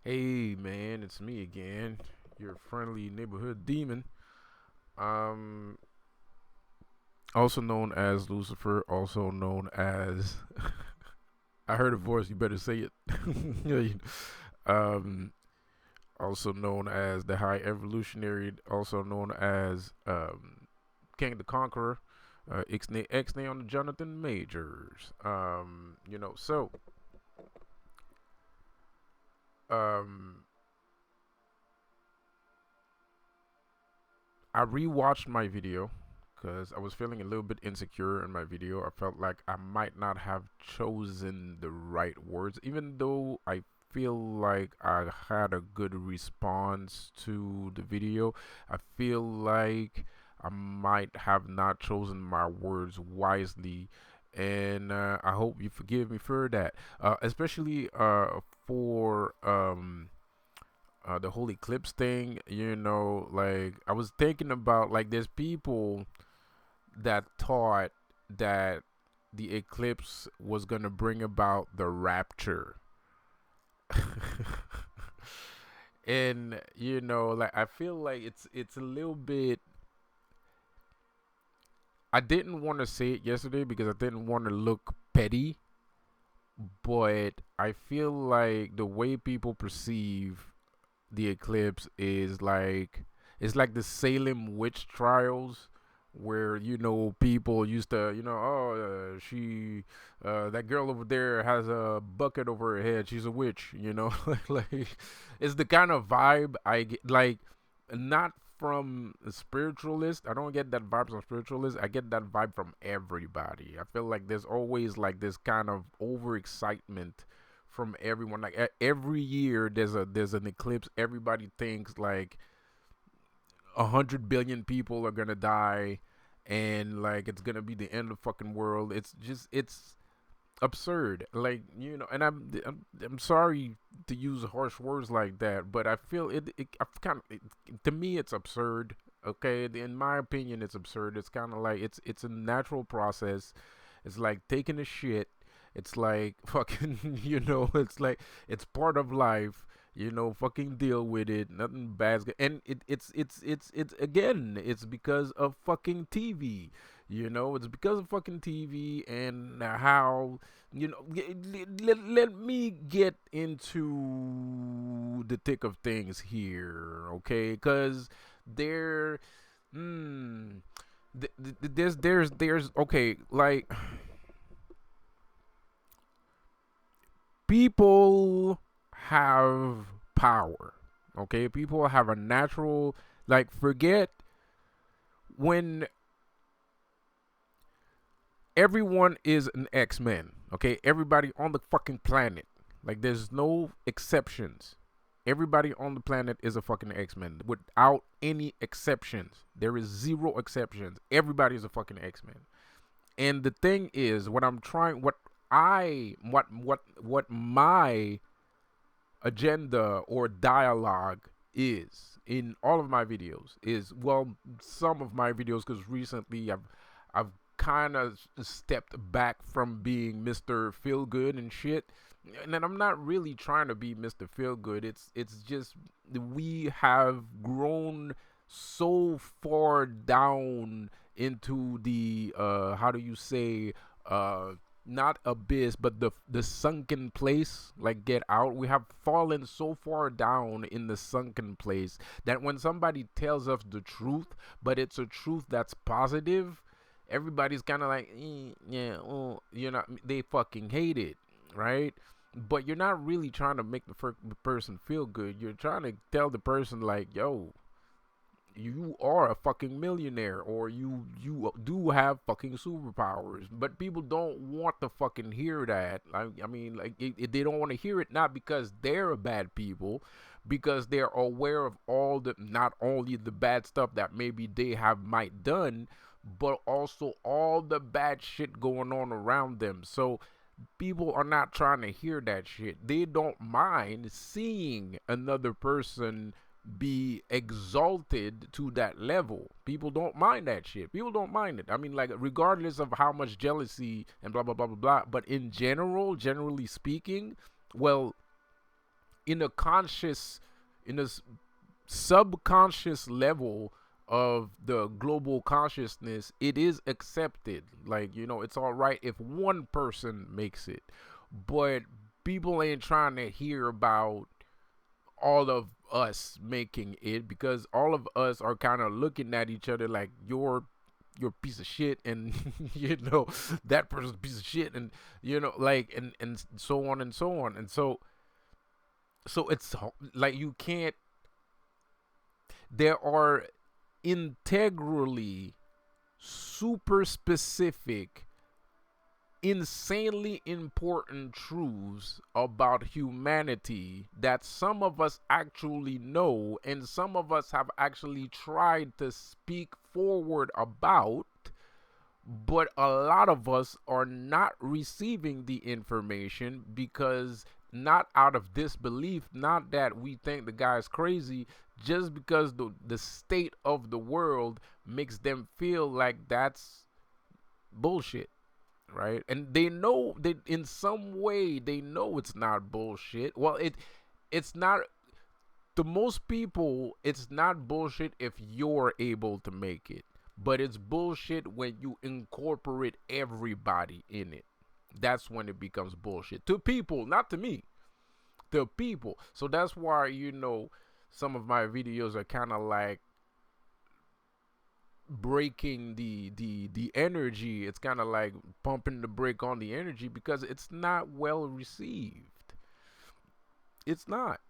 Hey man, it's me again, your friendly neighborhood demon. Um, also known as Lucifer, also known as I heard a voice. You better say it. Yeah, um, also known as the High Evolutionary, also known as King the Conqueror, Ixnay on the Jonathan Majors. Um, I rewatched my video because I was feeling a little bit insecure in my video. I felt like I might not have chosen the right words, even though I feel like I had a good response to the video. I feel like I might have not chosen my words wisely. And I hope you forgive me for that, especially for the whole eclipse thing. Like I was thinking about, like, there's people that thought that the eclipse was gonna bring about the rapture. And like, I feel like it's a little bit. I didn't want to say it yesterday because I didn't want to look petty, but I feel like the way people perceive the eclipse is like, it's like the Salem witch trials, where people used to, she that girl over there has a bucket over her head, she's a witch, like, it's the kind of vibe I get, like, not from a spiritualist. I don't get that vibe from spiritualists. I get that vibe from everybody. I feel like there's always like this kind of overexcitement from everyone. Like, every year there's an eclipse. Everybody thinks like 100 billion people are gonna die, and like it's gonna be the end of the fucking world. It's absurd. Like, and I'm sorry to use harsh words like that, but I feel to me it's absurd. Okay, in my opinion, it's absurd. It's kind of like it's a natural process. It's like taking a shit. It's like fucking, it's like it's part of life. Fucking deal with it. Nothing bad's and it's again. It's because of fucking TV. It's because of fucking TV and how let me get into the thick of things here, okay? Because there, mm, there's okay, like, people have power. Okay, people have a natural, like, forget when everyone is an X-Men. Okay, everybody on the fucking planet, like, there's no exceptions. Everybody on the planet is a fucking X-Men without any exceptions. There is zero exceptions. Everybody is a fucking X-Men. And the thing is, what I'm trying, what my agenda or dialogue is in all of my videos is, well, some of my videos, because recently I've kind of stepped back from being Mr. Feel Good and shit. And then I'm not really trying to be Mr. Feel Good. It's just we have grown so far down into the how do you say, uh not abyss, but the sunken place, like Get Out. We have fallen so far down in the sunken place that when somebody tells us the truth, but it's a truth that's positive, everybody's kind of like, yeah, oh, they fucking hate it, right? But you're not really trying to make the person feel good. You're trying to tell the person, like, yo, you are a fucking millionaire, or you do have fucking superpowers. But people don't want to fucking hear that. I mean, like, they don't want to hear it, not because they're bad people, because they're aware of all the, not only the bad stuff that maybe they have might done, but also all the bad shit going on around them. So people are not trying to hear that shit. They don't mind seeing another person be exalted to that level. People don't mind that shit. People don't mind it. I mean, like, regardless of how much jealousy and blah blah blah blah blah. But in general, generally speaking, well, in a conscious, in a subconscious level of the global consciousness, it is accepted. Like, it's all right if one person makes it, but people ain't trying to hear about all of us making it, because all of us are kind of looking at each other like you're a piece of shit, and that person's a piece of shit, and like, and so on and so on. And so it's like, you can't, there are integrally super specific, insanely important truths about humanity that some of us actually know, and some of us have actually tried to speak forward about, but a lot of us are not receiving the information, because not out of disbelief, not that we think the guy's crazy, just because the state of the world makes them feel like that's bullshit, right? And they know that in some way they know it's not bullshit. Well, it's not, to most people it's not bullshit if you're able to make it, but it's bullshit when you incorporate everybody in it. That's when it becomes bullshit to people, not to me, to people. So that's why, some of my videos are kind of like breaking the energy. It's kind of like pumping the brake on the energy, because it's not well received. It's not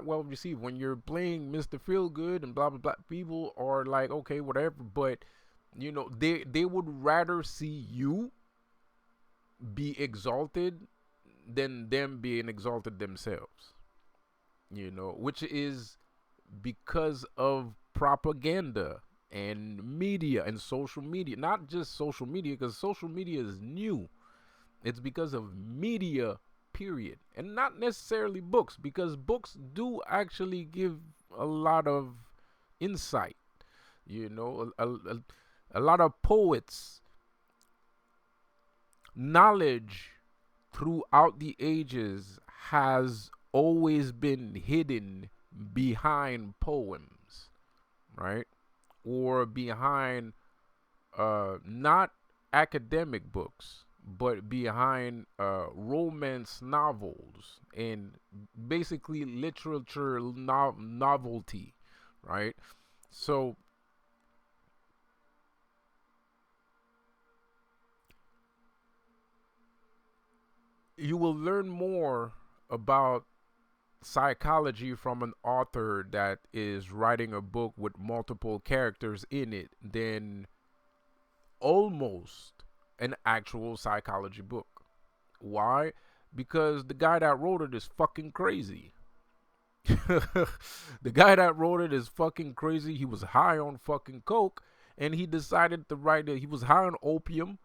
well received when you're playing Mr. Feel Good and blah blah blah. People are like, okay, whatever, but they would rather see you be exalted than them being exalted themselves, which is because of propaganda and media and social media. Not just social media, because social media is new. It's because of media, period, and not necessarily books, because books do actually give a lot of insight. A lot of poets, knowledge throughout the ages has always been hidden behind poems, right? Or behind not academic books, but behind romance novels and basically literature novelty, right? So you will learn more about psychology from an author that is writing a book with multiple characters in it than almost an actual psychology book. Why? Because the guy that wrote it is fucking crazy. The guy that wrote it is fucking crazy. He was high on fucking coke, and he decided to write it. He was high on opium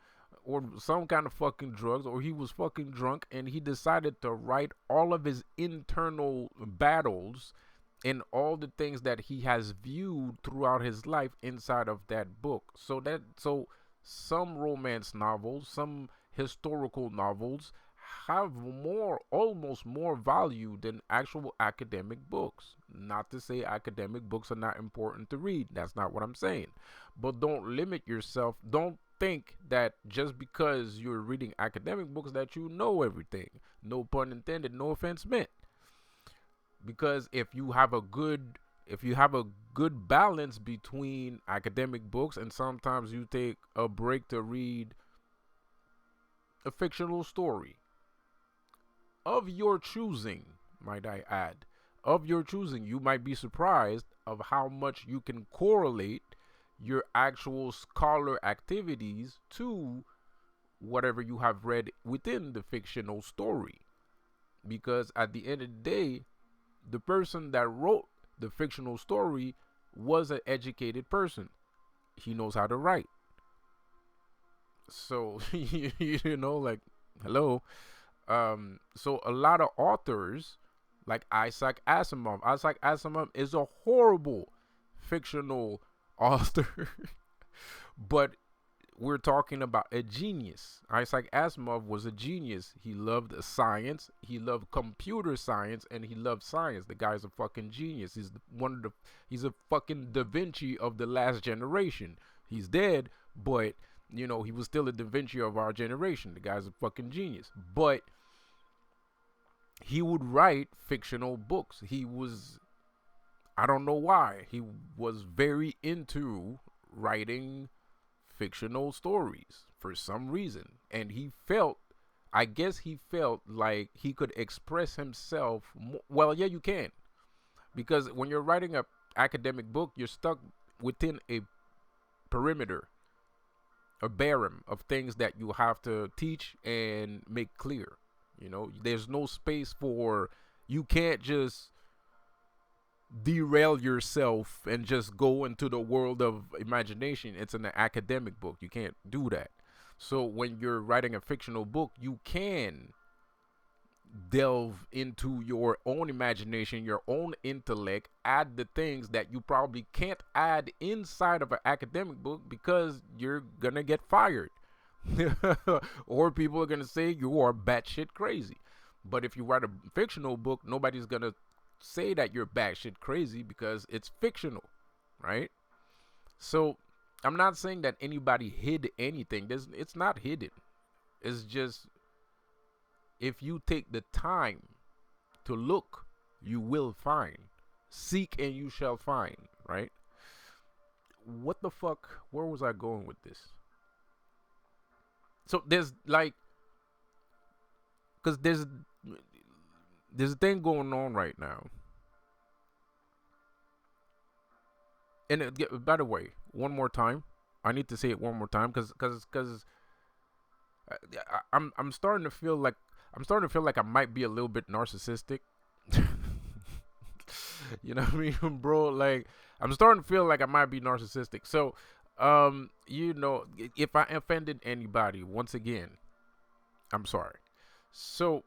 or some kind of fucking drugs, or he was fucking drunk, and he decided to write all of his internal battles and all the things that he has viewed throughout his life inside of that book. So some romance novels, some historical novels have almost more value than actual academic books. Not to say academic books are not important to read. That's not what I'm saying. But don't limit yourself. Don't think that just because you're reading academic books that you know everything. No pun intended, no offense meant. Because if you have a good balance between academic books, and sometimes you take a break to read a fictional story of your choosing, might I add, of your choosing, you might be surprised of how much you can correlate your actual scholar activities to whatever you have read within the fictional story. Because at the end of the day, the person that wrote the fictional story was an educated person. He knows how to write. So, like, hello. So a lot of authors, like Isaac Asimov is a horrible fictional author, but we're talking about a genius. Isaac Asimov was a genius. He loved science. He loved computer science, and he loved science. The guy's a fucking genius. He's a fucking Da Vinci of the last generation. He's dead, but you know, he was still a Da Vinci of our generation. The guy's a fucking genius. But he would write fictional books. I don't know why, he was very into writing fictional stories for some reason. And I guess he felt like he could express himself well, yeah, you can. Because when you're writing a academic book, you're stuck within a perimeter, a barem of things that you have to teach and make clear. You know, there's no space you can't just derail yourself and just go into the world of imagination. It's an academic book. You can't do that. So when you're writing a fictional book, you can delve into your own imagination, your own intellect, add the things that you probably can't add inside of an academic book because you're gonna get fired. Or people are gonna say you are batshit crazy. But if you write a fictional book, nobody's gonna say that you're batshit crazy because it's fictional, right? So I'm not saying that anybody hid anything. It's not hidden. It's just, if you take the time to look, you will find. Seek and you shall find, right? What the fuck? Where was I going with this? So there's like, because there's a thing going on right now. And by the way, one more time, I need to say it one more time because I'm starting to feel like I might be a little bit narcissistic. You know what I mean, bro? Like, I'm starting to feel like I might be narcissistic. So, you know, if I offended anybody, once again, I'm sorry. So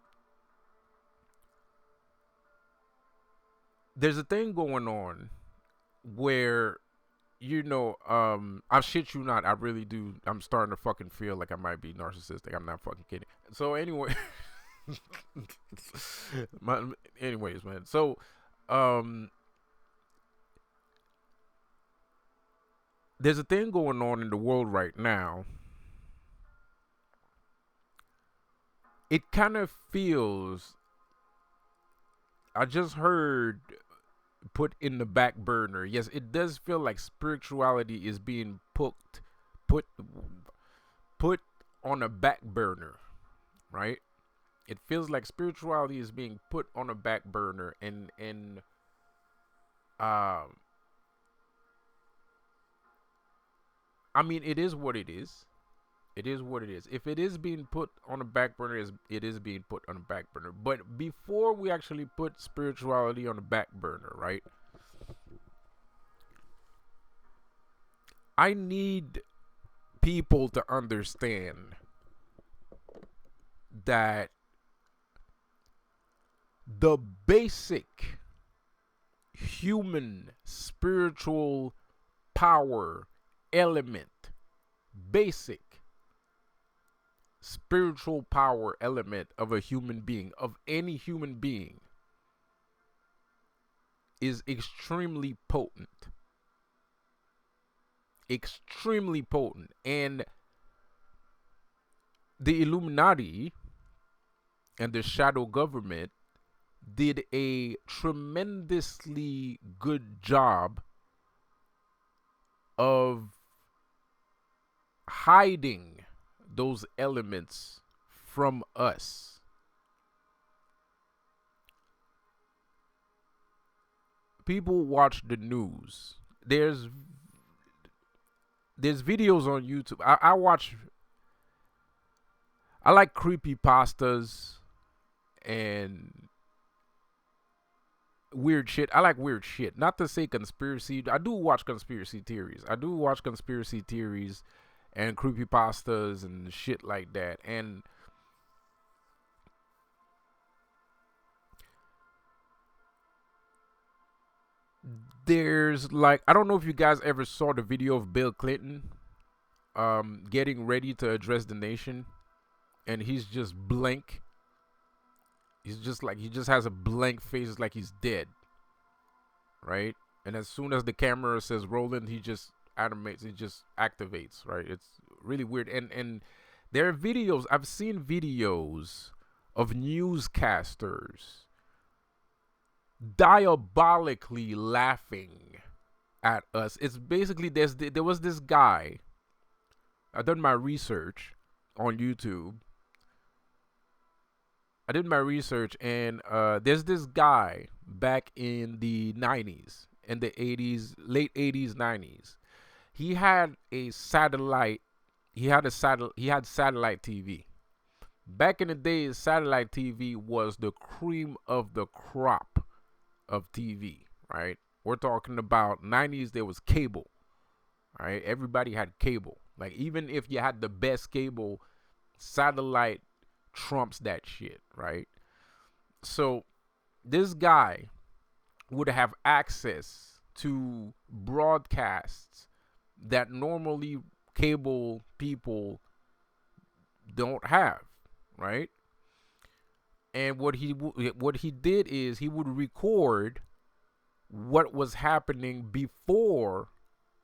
there's a thing going on where, you know, I shit you not, I really do. I'm starting to fucking feel like I might be narcissistic. I'm not fucking kidding. So anyway, anyways, man. So, there's a thing going on in the world right now. It kind of feels, I just heard, put in the back burner. Yes, it does feel like spirituality is being put on a back burner, right? It feels like spirituality is being put on a back burner, and I mean, it is what it is. It is what it is. If it is being put on a back burner, it is being put on a back burner. But before we actually put spirituality on the back burner, right? I need people to understand that the basic human spiritual power element, basic spiritual power element of a human being, of any human being, is extremely potent. Extremely potent. And the Illuminati and the shadow government did a tremendously good job of hiding those elements from us. People watch the news. There's videos on YouTube. I like creepy pastas and weird shit. I like weird shit. Not to say conspiracy. I do watch conspiracy theories. And creepypastas and shit like that. And there's like, I don't know if you guys ever saw the video of Bill Clinton getting ready to address the nation, and he's just blank. He's just like, he just has a blank face, it's like he's dead, right? And as soon as the camera says rolling, he just animates, he just activates, right? It's really weird. And there are videos, I've seen videos of newscasters diabolically laughing at us. It's basically, there was this guy. I've done my research on YouTube. I did my research, and there's this guy back in the 90s, in the 80s, late 80s, 90s. He had a satellite. He had satellite TV. Back in the days, satellite TV was the cream of the crop of TV, right? We're talking about 90s. There was cable, right? Everybody had cable. Like, even if you had the best cable, satellite trumps that shit, right? So this guy would have access to broadcasts that normally cable people don't have, right? And what he did is he would record what was happening before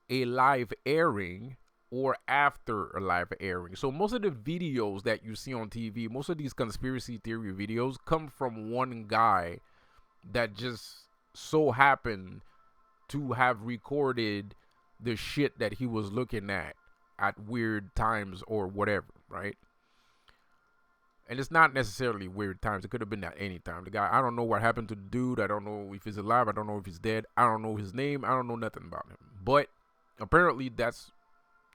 a live airing or after a live airing. So most of the videos that you see on TV, most of these conspiracy theory videos come from one guy that just so happened to have recorded the shit that he was looking at weird times or whatever, right? And it's not necessarily weird times. It could have been at any time. The guy, I don't know what happened to the dude. I don't know if he's alive. I don't know if he's dead. I don't know his name. I don't know nothing about him. But apparently that's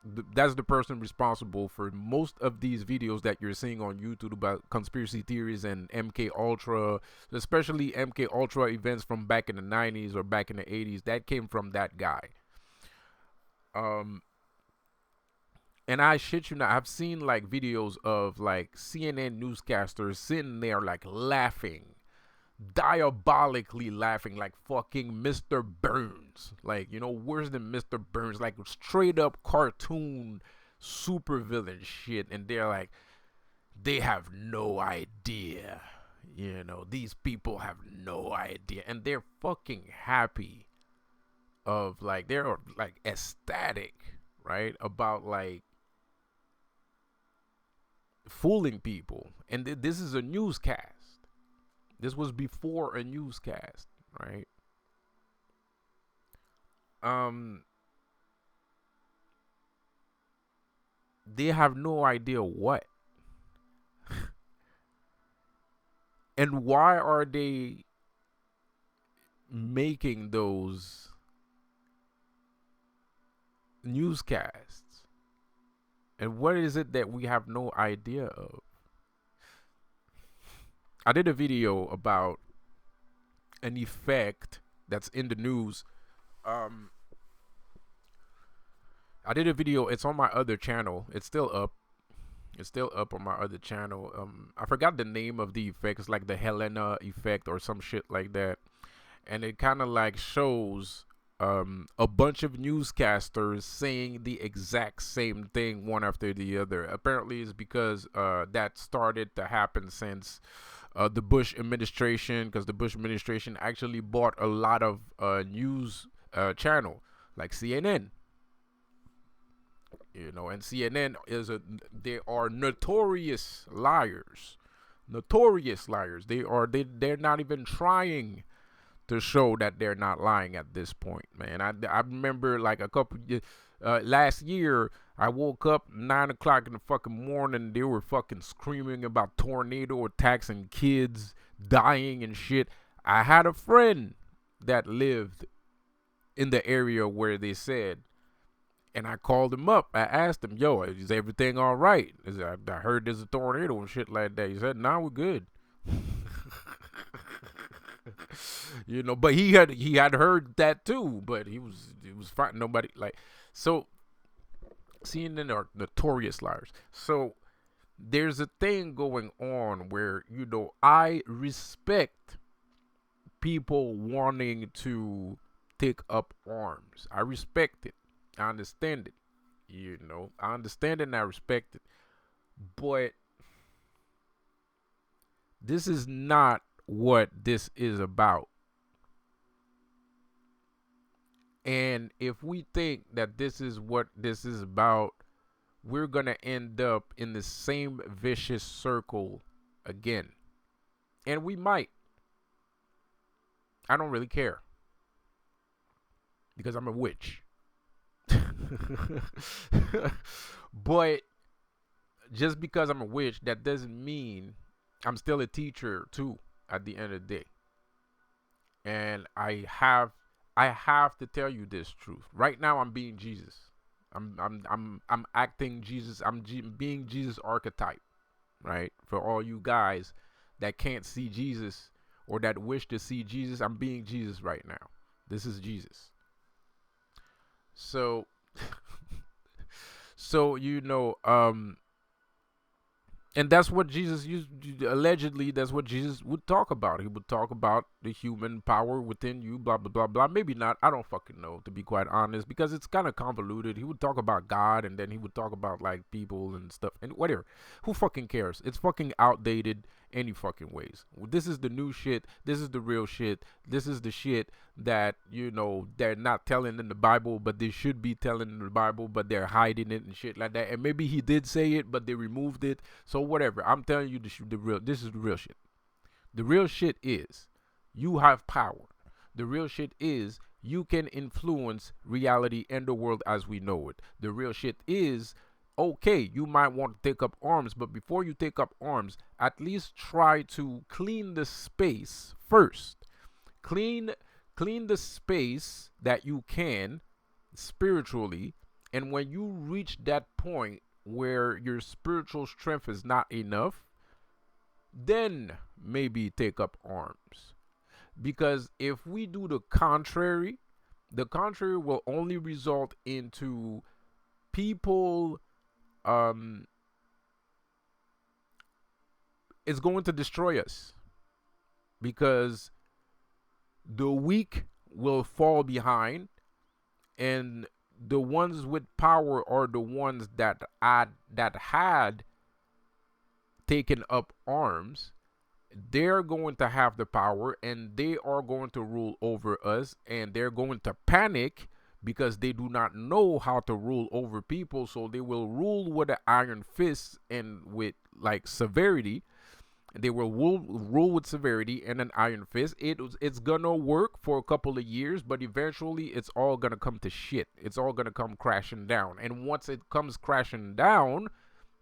the person responsible for most of these videos that you're seeing on YouTube about conspiracy theories and MK Ultra, especially MK Ultra events from back in the 90s or back in the 80s. That came from that guy. And I shit you not, I've seen like videos of like CNN newscasters sitting there like laughing, diabolically laughing, like fucking Mr. Burns. Like, you know, worse than Mr. Burns, like straight up cartoon supervillain shit. And they're like, they have no idea. You know, these people have no idea. And they're fucking happy of like, they're like ecstatic, right? About like fooling people. And this is a newscast. This was before a newscast, right? They have no idea what. And why are they making those newscasts? And what is it that we have no idea of? I did a video about an effect that's in the news. I did a video. It's on my other channel. It's still up. It's still up on my other channel. I forgot the name of the effect. It's like the Helena effect or some shit like that. And it kind of like shows a bunch of newscasters saying the exact same thing one after the other. Apparently it's because that started to happen since the Bush administration, because the Bush administration actually bought a lot of news channel like CNN. You know, and CNN they are notorious liars. Notorious liars. They're not even trying to show that they're not lying at this point, man. I remember like a couple last year, I woke up 9 o'clock in the fucking morning. They were fucking screaming about tornado attacks and kids dying and shit. I had a friend that lived in the area where they said, and I called him up. I asked him, yo, is everything all right? I heard there's a tornado and shit like that. He said, nah, we're good. You know, but he had heard that too, but he was fighting nobody. Like, so CNN are notorious liars. So there's a thing going on where, you know, I respect people wanting to take up arms. I respect it. I understand it. You know, I understand it and I respect it, but this is not what this is about. And if we think that this is what this is about, we're going to end up in the same vicious circle again. And we might. I don't really care because I'm a witch. But just because I'm a witch, that doesn't mean I'm still a teacher too at the end of the day. And I have to tell you this truth. Right now I'm being Jesus. I'm acting Jesus. Being Jesus archetype, right? For all you guys that can't see Jesus or that wish to see Jesus, I'm being Jesus right now. This is Jesus. So so and that's what Jesus used. Allegedly, that's what Jesus would talk about. He would talk about the human power within you, blah blah blah blah. Maybe not. I don't fucking know, to be quite honest, because it's kind of convoluted. He would talk about God, and then he would talk about like people and stuff, and whatever. Who fucking cares? It's fucking outdated any fucking ways. This is the new shit. This is the real shit. This is the shit that they're not telling in the Bible, but they should be telling in the Bible, but they're hiding it and shit like that. And maybe he did say it, but they removed it. So whatever. I'm telling you, this is the real shit. The real shit is you have power. The real shit is you can influence reality and the world as we know it. The real shit is, okay, you might want to take up arms, but before you take up arms, at least try to clean the space first. Clean the space that you can spiritually, and when you reach that point where your spiritual strength is not enough, then maybe take up arms. Because if we do the contrary will only result into people it's going to destroy us, because the weak will fall behind, and the ones with power are the ones that had taken up arms. They're going to have the power, and they are going to rule over us, and they're going to panic because they do not know how to rule over people. So they will rule with an iron fist and with like severity. They will rule with severity and an iron fist. It's gonna work for a couple of years, but eventually it's all gonna come to shit. It's all gonna come crashing down. And once it comes crashing down,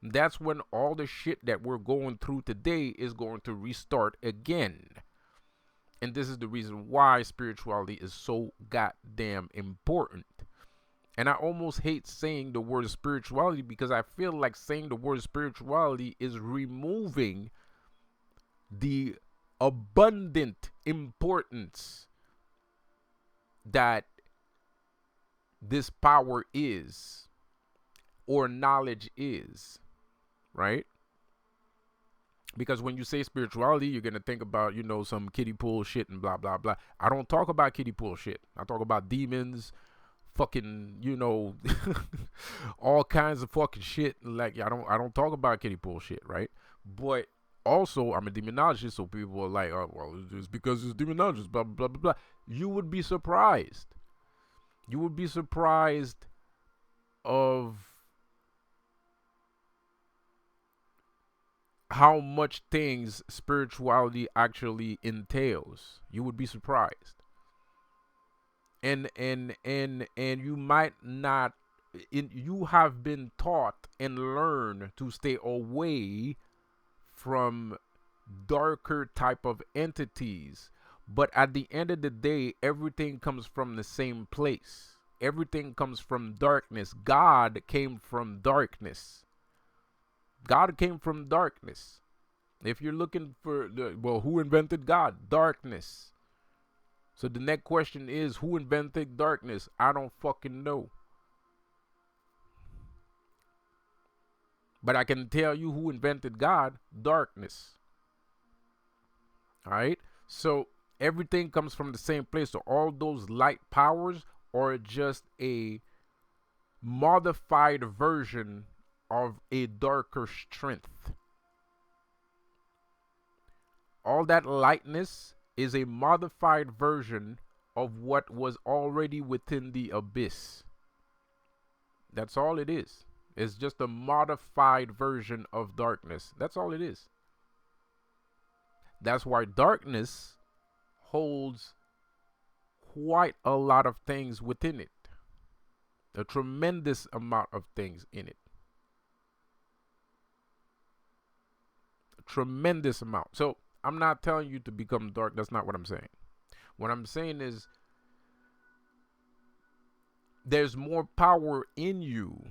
that's when all the shit that we're going through today is going to restart again. And this is the reason why spirituality is so goddamn important. And I almost hate saying the word spirituality, because I feel like saying the word spirituality is removing the abundant importance that this power is, or knowledge is, right? Because when you say spirituality, you're going to think about, some kiddie pool shit and blah, blah, blah. I don't talk about kiddie pool shit. I talk about demons, fucking, all kinds of fucking shit. Like, I don't talk about kiddie pool shit, right? But also, I'm a demonologist, so people are like, oh, well, it's because it's demonologist, blah, blah, blah, blah. You would be surprised. You would be surprised of how much things spirituality actually entails. You would be surprised. And you might not, you have been taught and learned to stay away from darker type of entities, but at the end of the day, everything comes from the same place. Everything comes from darkness. God came from darkness. God came from darkness. If you're looking for who invented God? Darkness. So the next question is, who invented darkness? I don't fucking know. But I can tell you who invented God: darkness. All right? So everything comes from the same place. So all those light powers are just a modified version of a darker strength. All that lightness is a modified version of what was already within the abyss. That's all it is. It's just a modified version of darkness. That's all it is. That's why darkness holds quite a lot of things within it. A tremendous amount of things in it. A tremendous amount. So I'm not telling you to become dark. That's not what I'm saying. What I'm saying is there's more power in you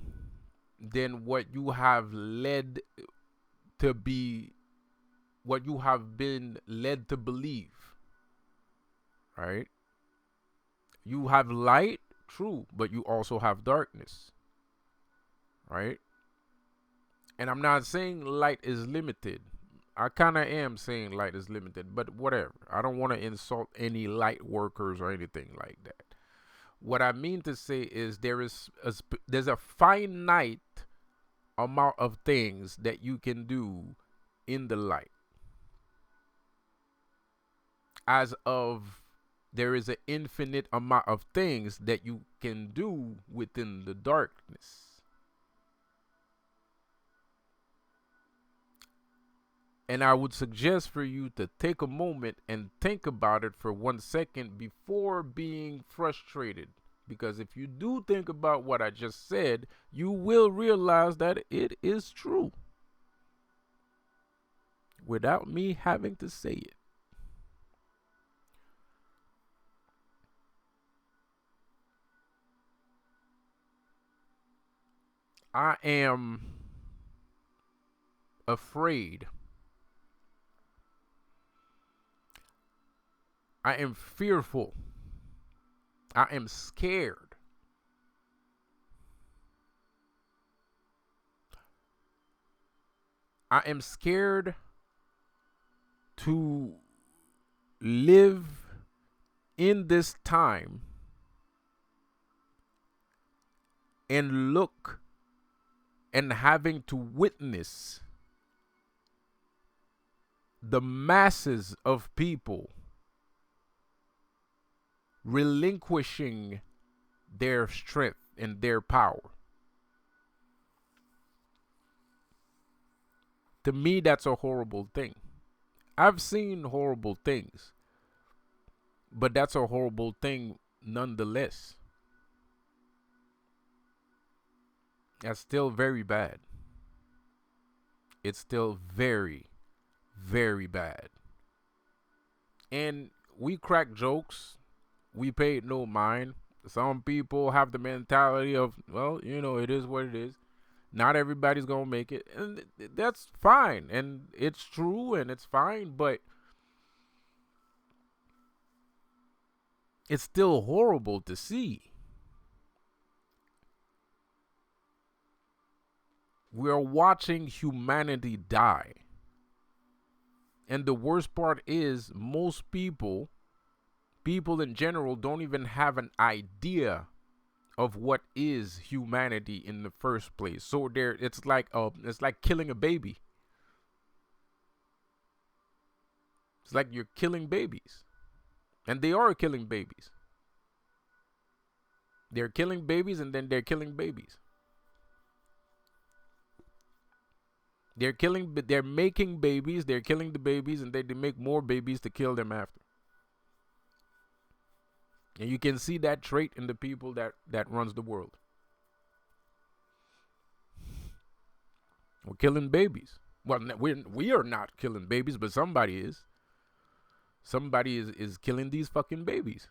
than what you have led to be, what you have been led to believe. Right? You have light, true, but you also have darkness. Right? And I'm not saying light is limited. I kind of am saying light is limited, but whatever. I don't want to insult any light workers or anything like that. What I mean to say is there's a finite amount of things that you can do in the light. As of there is an infinite amount of things that you can do within the darkness. And I would suggest for you to take a moment and think about it for 1 second before being frustrated. Because if you do think about what I just said, you will realize that it is true. Without me having to say it. I am afraid. I am fearful. I am scared. I am scared to live in this time and look and having to witness the masses of people relinquishing their strength and their power. To me, that's a horrible thing. I've seen horrible things, but that's a horrible thing nonetheless. That's still very bad. It's still very, very bad. And we crack jokes. We paid no mind. Some people have the mentality of, well, it is what it is. Not everybody's going to make it. And that's fine. And it's true and it's fine. But it's still horrible to see. We're watching humanity die. And the worst part is most people in general don't even have an idea of what is humanity in the first place. So it's like killing a baby. It's like you're killing babies. And they are killing babies. They're killing babies and then they're killing babies. They're making babies, they're killing the babies, and they make more babies to kill them after. And you can see that trait in the people that runs the world. We're killing babies. Well, we are not killing babies, but somebody is. Somebody is killing these fucking babies.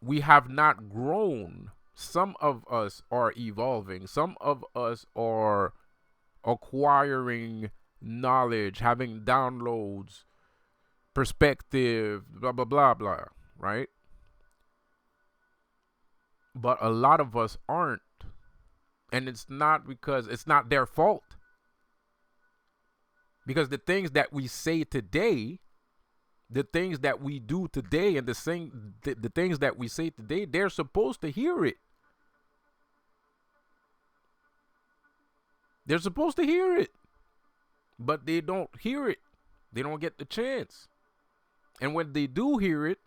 We have not grown. Some of us are evolving. Some of us are acquiring knowledge, having downloads, perspective, blah, blah, blah, blah, right? But a lot of us aren't. And it's not because it's not their fault. Because the things that we say today, The things that we do today and the things that we say today, they're supposed to hear it. They're supposed to hear it, but they don't hear it. They don't get the chance. And when they do hear it,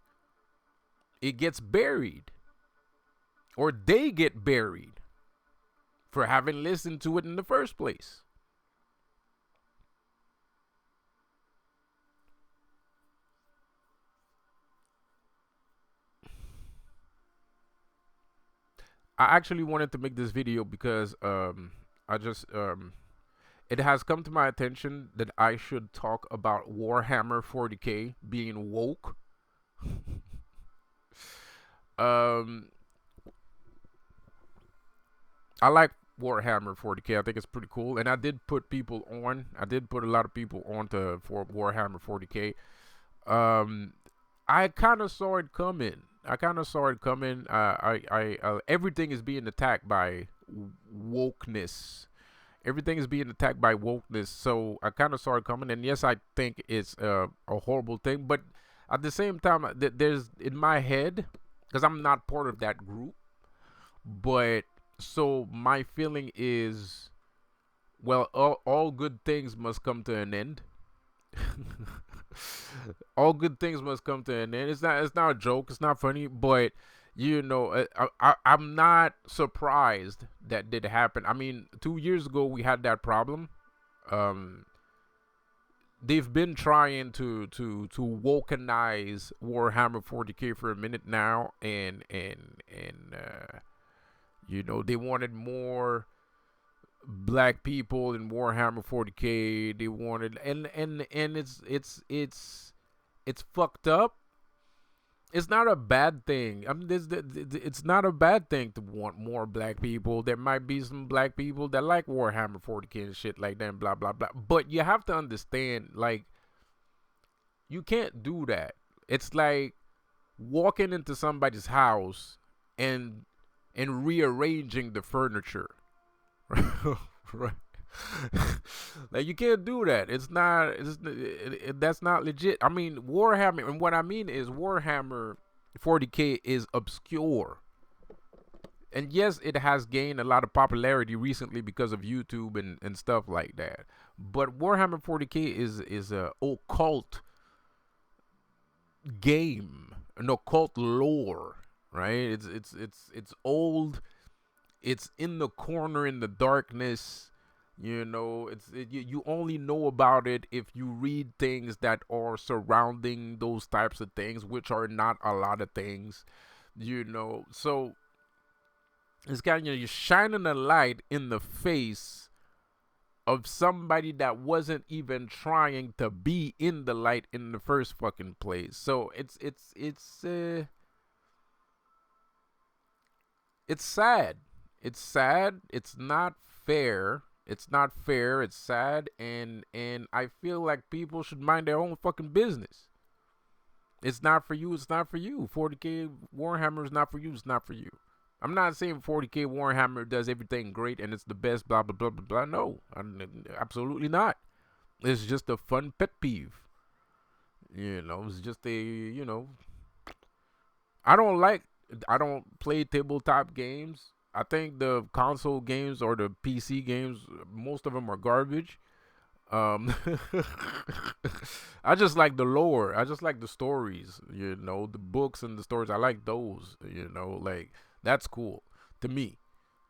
it gets buried, or they get buried for having listened to it in the first place. I actually wanted to make this video because I just it has come to my attention that I should talk about Warhammer 40K being woke. um I like Warhammer 40K. I think it's pretty cool, and I did put people on. I did put a lot of people on to for Warhammer 40K. Um, I kind of saw it coming. I kind of saw it coming. Everything is being attacked by wokeness. Everything is being attacked by wokeness. So I kind of saw it coming, and yes, I think it's a horrible thing. But at the same time, there's in my head, because I'm not part of that group, but so my feeling is, well, all good things must come to an end. All good things must come to an end. It's not a joke. It's not funny, but you know, I'm not surprised that did happen. I mean, 2 years ago we had that problem. Um, they've been trying to wokenize Warhammer 40K for a minute now, and you know, they wanted more black people in Warhammer 40K. They wanted, and it's fucked up. It's not a bad thing. I mean, it's not a bad thing to want more black people. There might be some black people that like Warhammer 40K and shit like that, and blah blah blah. But you have to understand, like, you can't do that. It's like walking into somebody's house and rearranging the furniture. Right. Like, you can't do that. That's not legit. I mean, Warhammer, and what I mean is Warhammer 40K is obscure. And yes, it has gained a lot of popularity recently because of YouTube and stuff like that. But Warhammer 40K is a occult game, an occult lore, right? It's old. It's in the corner in the darkness. You know, you only know about it if you read things that are surrounding those types of things, which are not a lot of things. You know, so it's kind of, you're shining a light in the face of somebody that wasn't even trying to be in the light in the first fucking place. So it's sad. It's sad. It's not fair. It's not fair. It's sad, and I feel like people should mind their own fucking business. It's not for you. It's not for you. 40K Warhammer is not for you. It's not for you. I'm not saying 40K Warhammer does everything great and it's the best. Blah blah blah blah blah. No, absolutely not. It's just a fun pet peeve. You know, it's just I don't play tabletop games. I think the console games or the PC games, most of them are garbage. Um, I just like the lore. I just like the stories. You know, the books and the stories. I like those. You know, like, that's cool to me.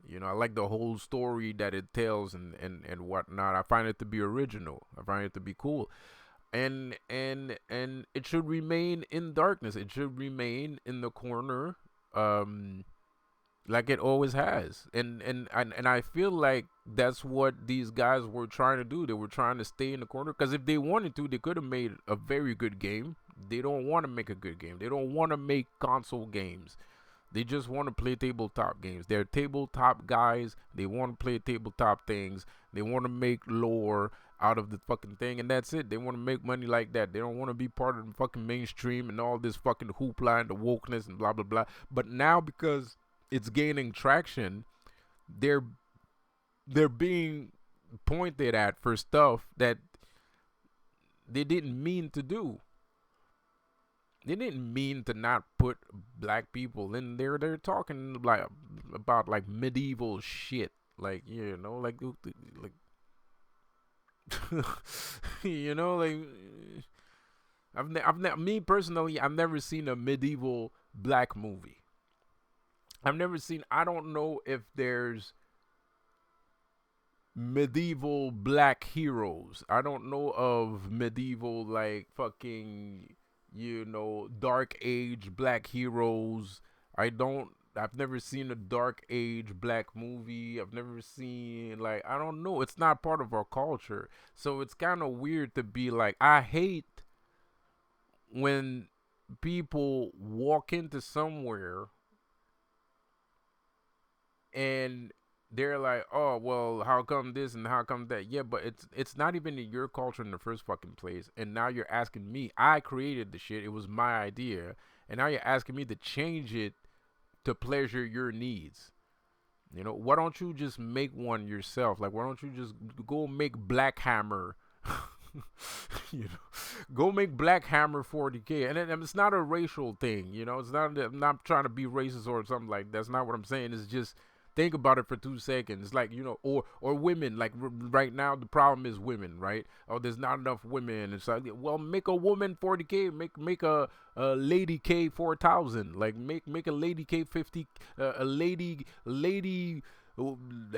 You know, I like the whole story that it tells and whatnot. I find it to be original. I find it to be cool. And it should remain in darkness. It should remain in the corner. Like it always has. And I feel like that's what these guys were trying to do. They were trying to stay in the corner, because if they wanted to, they could have made a very good game. They don't want to make a good game. They don't want to make console games. They just want to play tabletop games. They're tabletop guys. They want to play tabletop things. They want to make lore out of the fucking thing, and that's it. They want to make money like that. They don't want to be part of the fucking mainstream and all this fucking hoopla and the wokeness and blah blah blah. But now, because it's gaining traction, they're being pointed at for stuff that they didn't mean to do. they didn't mean to not put black people in there. They're talking like about like medieval shit, like like like me personally, I've never seen a medieval black movie. I've never seen. I don't know if there's medieval black heroes. I don't know of medieval like fucking dark age black heroes. I've never seen a dark age black movie. I've never seen like I don't know. It's not part of our culture. So it's kind of weird to be like I hate when people walk into somewhere and they're like, "Oh, well, how come this and how come that?" Yeah, but it's not even in your culture in the first fucking place. And now you're asking me. I created the shit. It was my idea, and now you're asking me to change it to pleasure your needs. Why don't you just make one yourself? Like, why don't you just go make Black Hammer? Go make Black Hammer 40K, and it's not a racial thing. It's not. I'm not trying to be racist or something like that's not what I'm saying. It's just think about it for 2 seconds. Like or women. Like right now, the problem is women, right? Oh, there's not enough women. It's like, well, make a woman 40K. Make a lady K 4000. Like make a lady K 50. A lady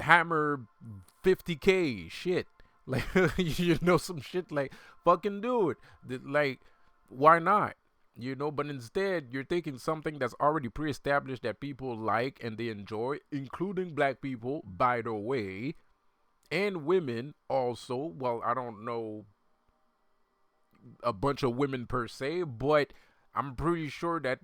hammer 50K. Shit. Like some shit like fucking do it. Like why not? But instead you're taking something that's already pre-established that people like and they enjoy, including black people, by the way, and women also. Well, I don't know a bunch of women per se, but I'm pretty sure that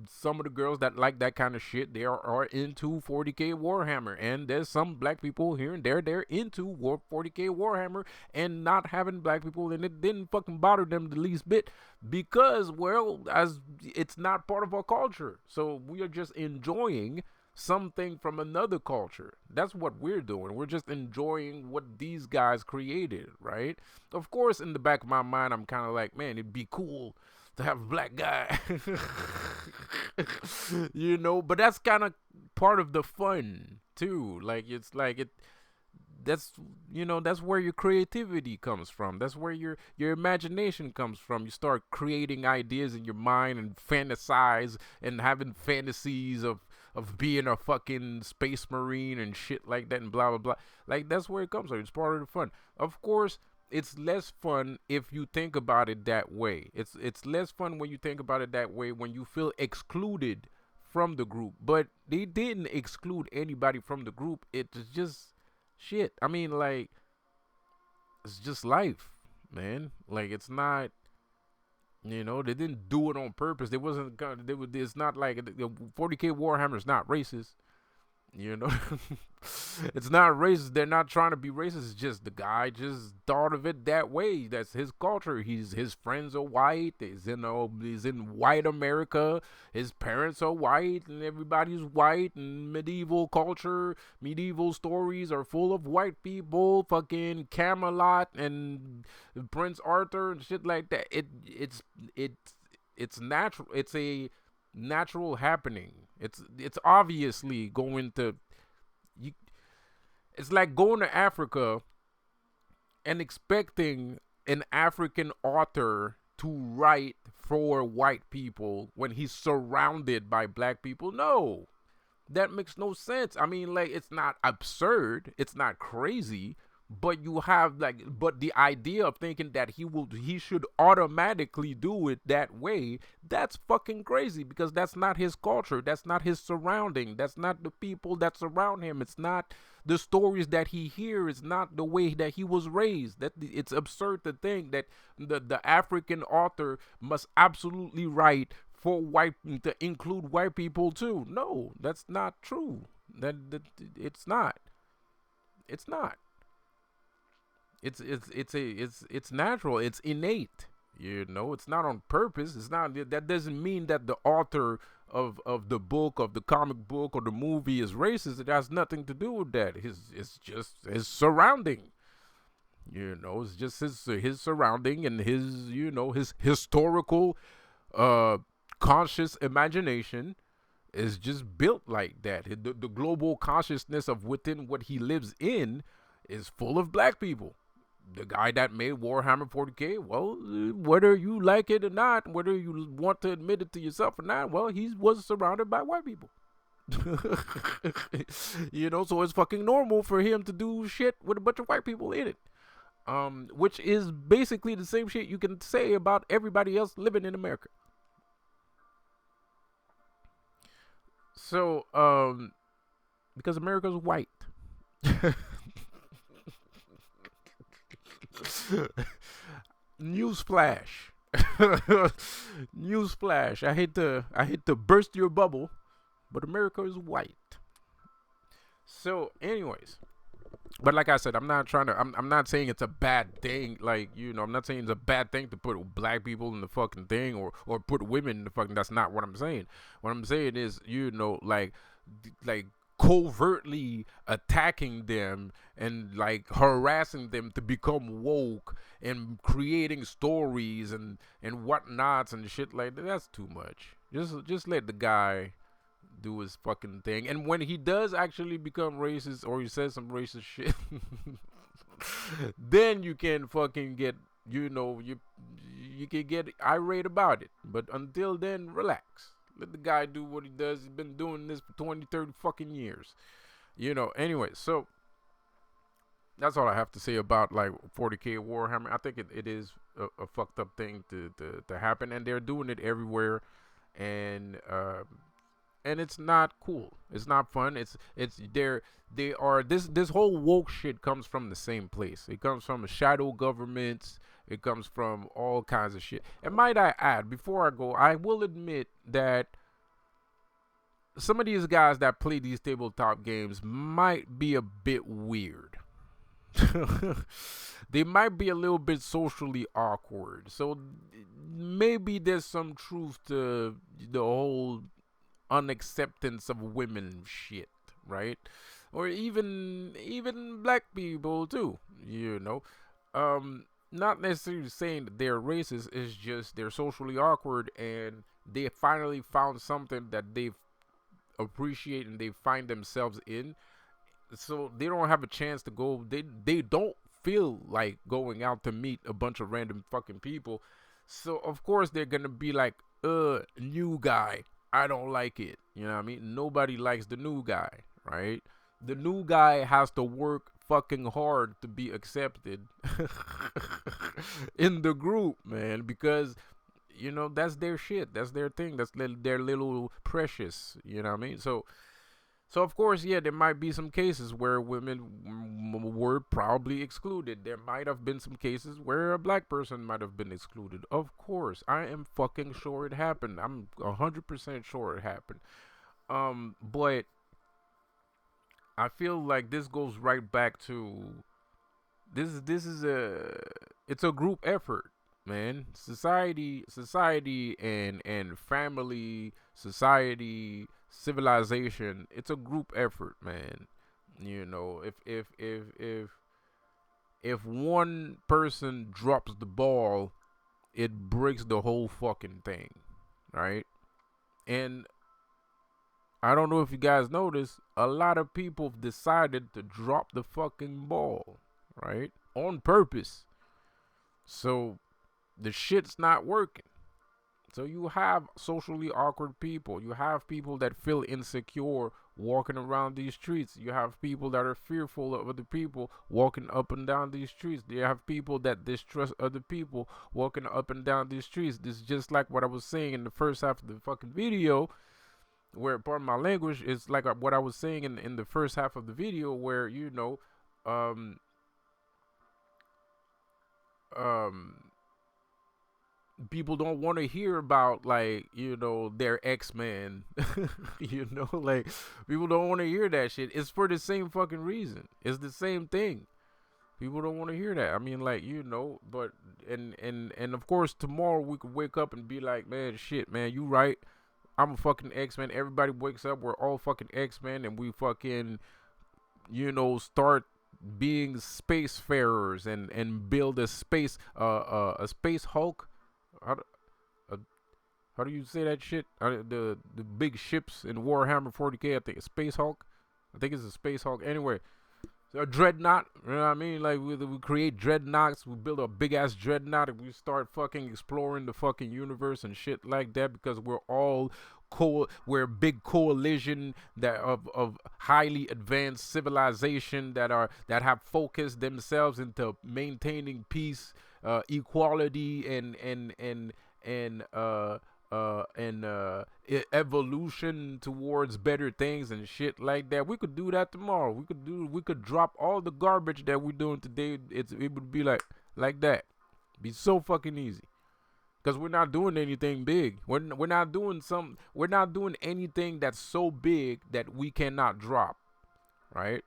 some of the girls that like that kind of shit, they are into 40K Warhammer. And there's some black people here and there, they're into 40K Warhammer, and not having black people, and it didn't fucking bother them the least bit because, well, as it's not part of our culture. So we are just enjoying something from another culture. That's what we're doing. We're just enjoying what these guys created, right? Of course, in the back of my mind, I'm kind of like, man, it'd be cool to have a black guy. But that's kind of part of the fun too. Like it's like it that's where your creativity comes from. That's where your imagination comes from. You start creating ideas in your mind and fantasize and having fantasies of being a fucking space marine and shit like that and blah blah blah. Like that's where it comes from. It's part of the fun. Of course, it's less fun if you think about it that way. It's less fun when you think about it that way, when you feel excluded from the group. But they didn't exclude anybody from the group. It's just shit. I mean, like, it's just life, man. Like, it's not. They didn't do it on purpose. They wasn't. It's not like 40K Warhammer is not racist. You know, it's not racist. They're not trying to be racist. It's just the guy just thought of it that way. That's his culture. His friends are white. He's in white America. His parents are white, and everybody's white. And medieval culture, medieval stories are full of white people. Fucking Camelot and Prince Arthur and shit like that. It's natural. It's a natural happening. It's obviously going to you. It's like going to Africa and expecting an African author to write for white people when he's surrounded by black people. No, that makes no sense. I mean, like, it's not absurd, it's not crazy, but but the idea of thinking that he should automatically do it that way, that's fucking crazy, because that's not his culture, that's not his surrounding, that's not the people that surround him, it's not the stories that he hears, it's not the way that he was raised. That it's absurd to think that the African author must absolutely write for white, to include white people too. No, that's not true. That it's not. It's not. It's natural. It's innate. It's not on purpose. It's not. That doesn't mean that the author of the book, of the comic book, or the movie is racist. It has nothing to do with that. It's just his surrounding. It's just his surrounding and his his historical uh conscious imagination is just built like that. The global consciousness of within what he lives in is full of black people. The guy that made Warhammer 40K, well, whether you like it or not, whether you want to admit it to yourself or not, well, he was surrounded by white people. You know, so it's fucking normal for him to do shit with a bunch of white people in it. Which is basically the same shit you can say about everybody else living in America. So, because America's white. Newsflash. Newsflash. I hate to burst your bubble, but America is white. So, anyways, but like I said, I'm not saying it's a bad thing. Like, you know, I'm not saying it's a bad thing to put black people in the fucking thing, or put women in the fucking. That's not what I'm saying. What I'm saying is, you know, like covertly attacking them and like harassing them to become woke and creating stories and whatnots and shit like that. That's too much. Just let the guy do his fucking thing. And when he does actually become racist or he says some racist shit, then you can fucking get, you know, you can get irate about it. But until then, relax. Let the guy do what he does. He's been doing this for 20, 30 fucking years. You know, anyway, so that's all I have to say about like 40K Warhammer. I think it is a fucked up thing to happen, and they're doing it everywhere, and it's not cool. It's not fun. They are this whole woke shit comes from the same place. It comes from shadow governments. It comes from all kinds of shit. And might I add, before I go, I will admit that some of these guys that play these tabletop games might be a bit weird. They might be a little bit socially awkward. So maybe there's some truth to the whole unacceptance of women shit, right? Or even black people too, you know. Not necessarily saying that they're racist, it's just they're socially awkward and they finally found something that they appreciate and they find themselves in. So they don't have a chance to go, they don't feel like going out to meet a bunch of random fucking people. So of course they're gonna be like, new guy, I don't like it. You know what I mean? Nobody likes the new guy, right? The new guy has to work fucking hard to be accepted in the group, man, because you know that's their shit, that's their thing, that's their little precious. You know what I mean? So of course, yeah, there might be some cases where women were probably excluded. There might have been some cases where a black person might have been excluded. Of course, I am fucking sure it happened. I'm 100% sure it happened. But I feel like this goes right back to it's a group effort, man. Society and family, society, civilization, it's a group effort, man. You know, if one person drops the ball, it breaks the whole fucking thing, right? And I don't know if you guys noticed, a lot of people have decided to drop the fucking ball, right? On purpose. So the shit's not working. So you have socially awkward people. You have people that feel insecure walking around these streets. You have people that are fearful of other people walking up and down these streets. You have people that distrust other people walking up and down these streets. This is just like what I was saying in the first half of the fucking video, where, pardon my language, is like what I was saying in the first half of the video, where, you know, people don't want to hear about, like, you know, their X-Men. You know, like, people don't want to hear that shit. It's for the same fucking reason. It's the same thing. People don't want to hear that. I mean, like, you know, but and of course tomorrow we could wake up and be like, man, shit, man, you right. I'm a fucking X-Men. Everybody wakes up, we're all fucking X-Men, and we fucking, you know, start being spacefarers and build a space Hulk. How do you say that shit? The big ships in Warhammer 40K. I think it's Space Hulk. I think it's a Space Hulk. Anyway, a dreadnought. You know what I mean? Like we create dreadnoughts. We build a big ass dreadnought and we start fucking exploring the fucking universe and shit like that because we're all we're a big coalition that of highly advanced civilization that have focused themselves into maintaining peace, equality, and evolution towards better things and shit like that. We could do that tomorrow. We could drop all the garbage that we're doing today. It would be like that. Be so fucking easy. Because we're not doing anything big. We're not doing anything that's so big that we cannot drop. Right?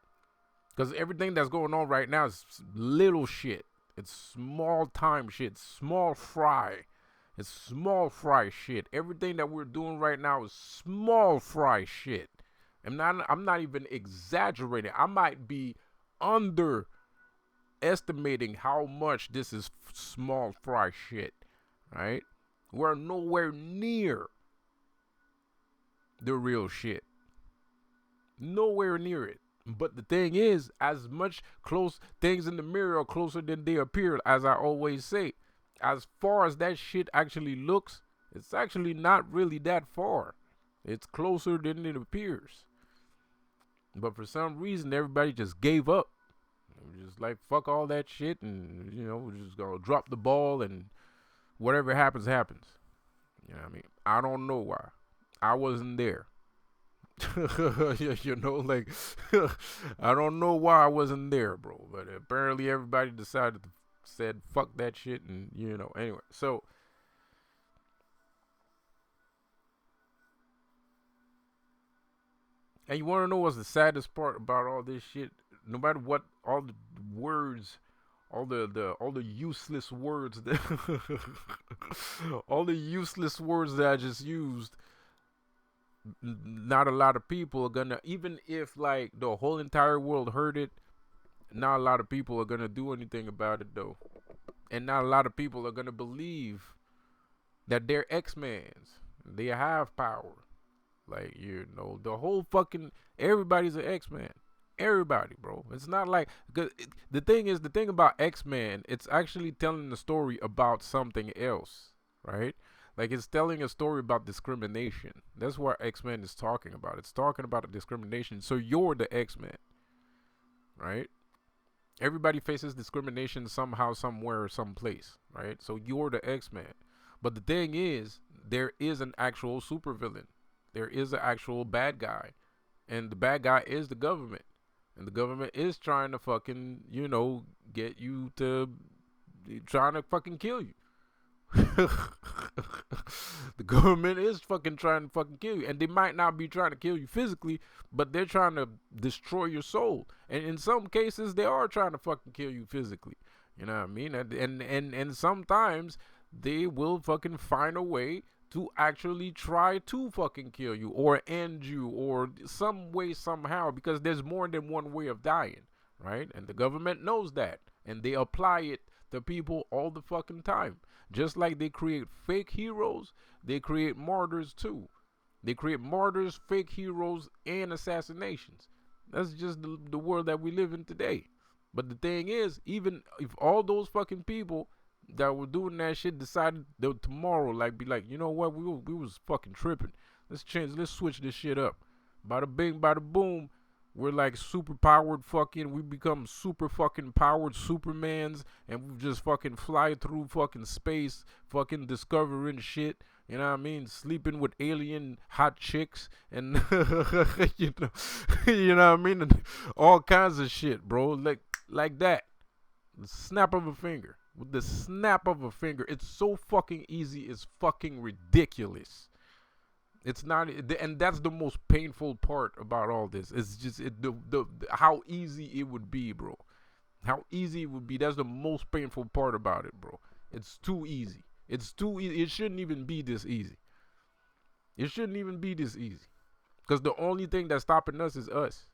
Because everything that's going on right now is little shit. It's small time shit. Small fry. It's small fry shit. Everything that we're doing right now is small fry shit. I'm not even exaggerating. I might be underestimating how much this is small fry shit. Right? We're nowhere near the real shit. Nowhere near it. But the thing is, as much close things in the mirror are closer than they appear, as I always say. As far as that shit actually looks, it's actually not really that far. It's closer than it appears. But for some reason, everybody just gave up. We're just like, fuck all that shit, and, we're just gonna drop the ball, and whatever happens, happens. You know what I mean? I don't know why. I wasn't there. Like, I don't know why I wasn't there, bro. But apparently everybody said fuck that shit, and anyway. So and you want to know what's the saddest part about all this shit? No matter what, all the words, all the useless words that all the useless words that I just used, not a lot of people are gonna, even if like the whole entire world heard it, not a lot of people are gonna do anything about it though. And not a lot of people are gonna believe that they're X-Mans. They have power. Like, the whole fucking, everybody's an X-Man. Everybody, bro. It's not like, the thing about X-Man, it's actually telling the story about something else, right? Like, it's telling a story about discrimination. That's what X-Men is talking about. It's talking about a discrimination. So you're the X-Man, right? Everybody faces discrimination somehow, somewhere, someplace, right? So you're the X-Man. But the thing is, there is an actual supervillain. There is an actual bad guy. And the bad guy is the government. And the government is trying to fucking, get you to, trying to fucking kill you. The government is fucking trying to fucking kill you. And they might not be trying to kill you physically, but they're trying to destroy your soul. And in some cases, they are trying to fucking kill you physically. You know what I mean? And sometimes they will fucking find a way to actually try to fucking kill you or end you or some way, somehow, because there's more than one way of dying, right? And the government knows that, and they apply it to people all the fucking time. Just like they create fake heroes, they create martyrs too. They create martyrs, fake heroes, and assassinations. That's just the world that we live in today. But the thing is, even if all those fucking people that were doing that shit decided that tomorrow, like, be like, you know what, we was fucking tripping. Let's switch this shit up. Bada bing, bada boom. We're like super powered fucking, we become super fucking powered Supermans, and we just fucking fly through fucking space, fucking discovering shit, you know what I mean? Sleeping with alien hot chicks, and you know what I mean? And all kinds of shit, bro. Like that. The snap of a finger. With the snap of a finger. It's so fucking easy, it's fucking ridiculous. It's not, and that's the most painful part about all this. It's just how easy it would be, bro. How easy it would be. That's the most painful part about it, bro. It's too easy. It's too easy. It shouldn't even be this easy. It shouldn't even be this easy. Because the only thing that's stopping us is us.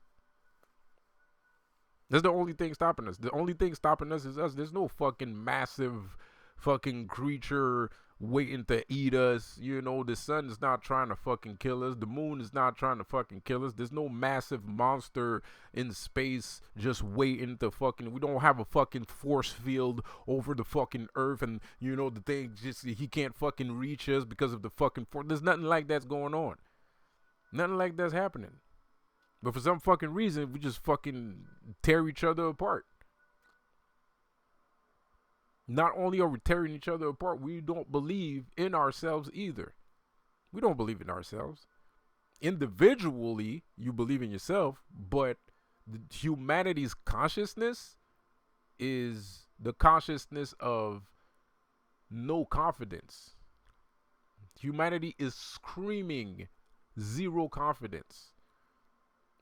That's the only thing stopping us. The only thing stopping us is us. There's no fucking massive fucking creature waiting to eat us. You know, the sun is not trying to fucking kill us. The moon is not trying to fucking kill us. There's no massive monster in space just waiting to fucking. We don't have a fucking force field over the fucking earth, and you know the thing just he can't fucking reach us because of the fucking force. There's nothing like that's going on. Nothing like that's happening. But for some fucking reason, we just fucking tear each other apart. Not only are we tearing each other apart, we don't believe in ourselves either. We don't believe in ourselves. Individually, you believe in yourself, but humanity's consciousness is the consciousness of no confidence. Humanity is screaming zero confidence.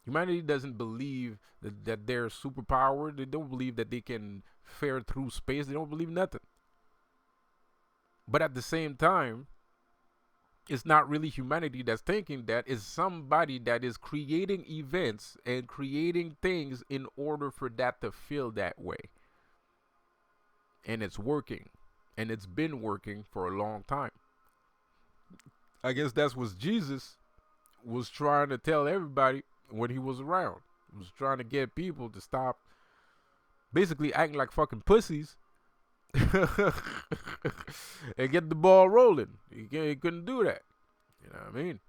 Humanity doesn't believe that they're superpowered. They don't believe that they can fare through space. They don't believe nothing. But at the same time, it's not really humanity that's thinking that. It's somebody that is creating events and creating things in order for that to feel that way. And it's working. And it's been working for a long time. I guess that's what Jesus was trying to tell everybody when he was around. He was trying to get people to stop basically acting like fucking pussies and get the ball rolling. He couldn't do that. You know what I mean?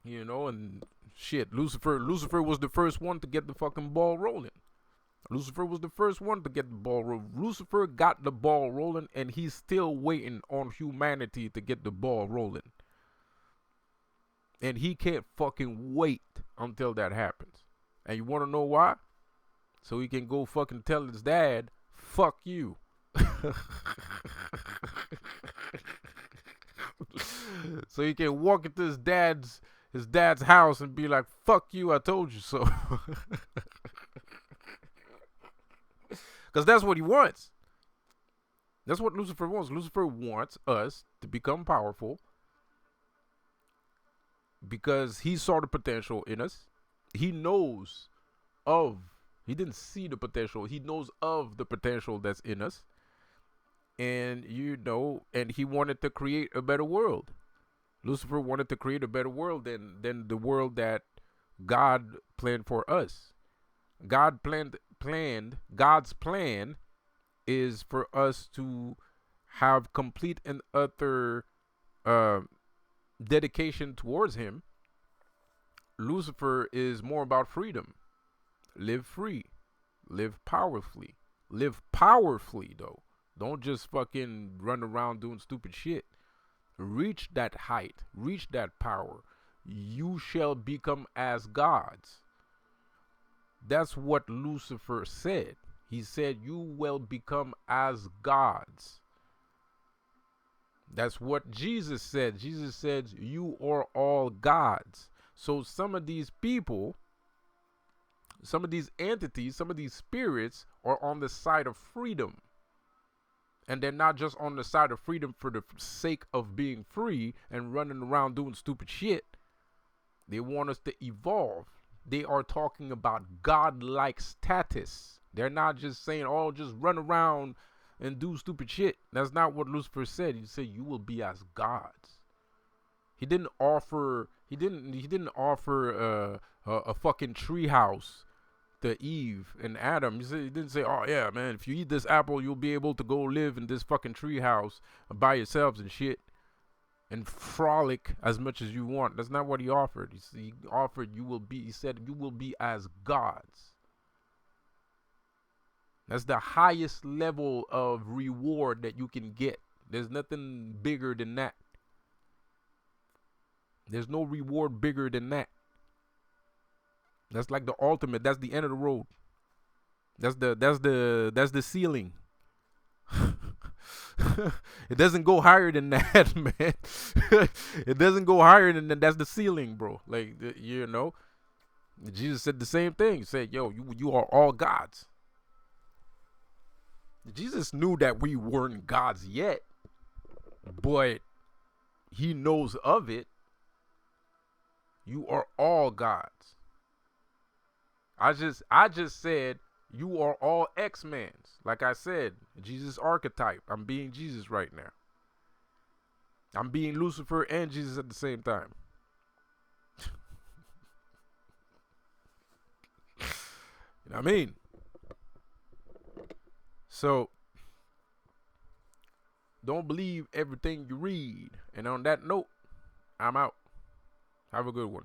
You know, and shit, Lucifer was the first one to get the fucking ball rolling. Lucifer was the first one to get the ball rolling. Lucifer got the ball rolling, and he's still waiting on humanity to get the ball rolling. And he can't fucking wait until that happens. And you want to know why? So he can go fucking tell his dad, fuck you. So he can walk into his dad's house and be like, fuck you, I told you so. Because that's what he wants. That's what Lucifer wants. Lucifer wants us to become powerful because he saw the potential in us. He didn't see the potential. He knows of the potential that's in us. And, you know, and he wanted to create a better world. Lucifer wanted to create a better world than the world that God planned for us. God's plan is for us to have complete and utter dedication towards him. Lucifer is more about freedom. Live free. Live powerfully. Live powerfully, though. Don't just fucking run around doing stupid shit. Reach that height. Reach that power. You shall become as gods. That's what Lucifer said. He said, you will become as gods. That's what Jesus said. Jesus said, you are all gods. So some of these people, some of these entities, some of these spirits are on the side of freedom. And they're not just on the side of freedom for the sake of being free and running around doing stupid shit. They want us to evolve. They are talking about godlike status. They're not just saying, oh, just run around and do stupid shit. That's not what Lucifer said. He said, you will be as gods. He didn't offer a fucking treehouse to Eve and Adam. He didn't say, oh yeah, man, if you eat this apple, you'll be able to go live in this fucking treehouse by yourselves and shit and frolic as much as you want. That's not what he offered. He offered he said you will be as gods. That's the highest level of reward that you can get. There's nothing bigger than that. There's no reward bigger than that. That's like the ultimate. That's the end of the road. That's the ceiling. It doesn't go higher than that, man. It doesn't go higher than that. That's the ceiling, bro. Like, you know, Jesus said the same thing. He said, yo, you are all gods. Jesus knew that we weren't gods yet, but he knows of it. You are all gods. I just said you are all X-Mans. Like I said, Jesus archetype. I'm being Jesus right now. I'm being Lucifer and Jesus at the same time. You know what I mean? So don't believe everything you read. And on that note, I'm out. Have a good one.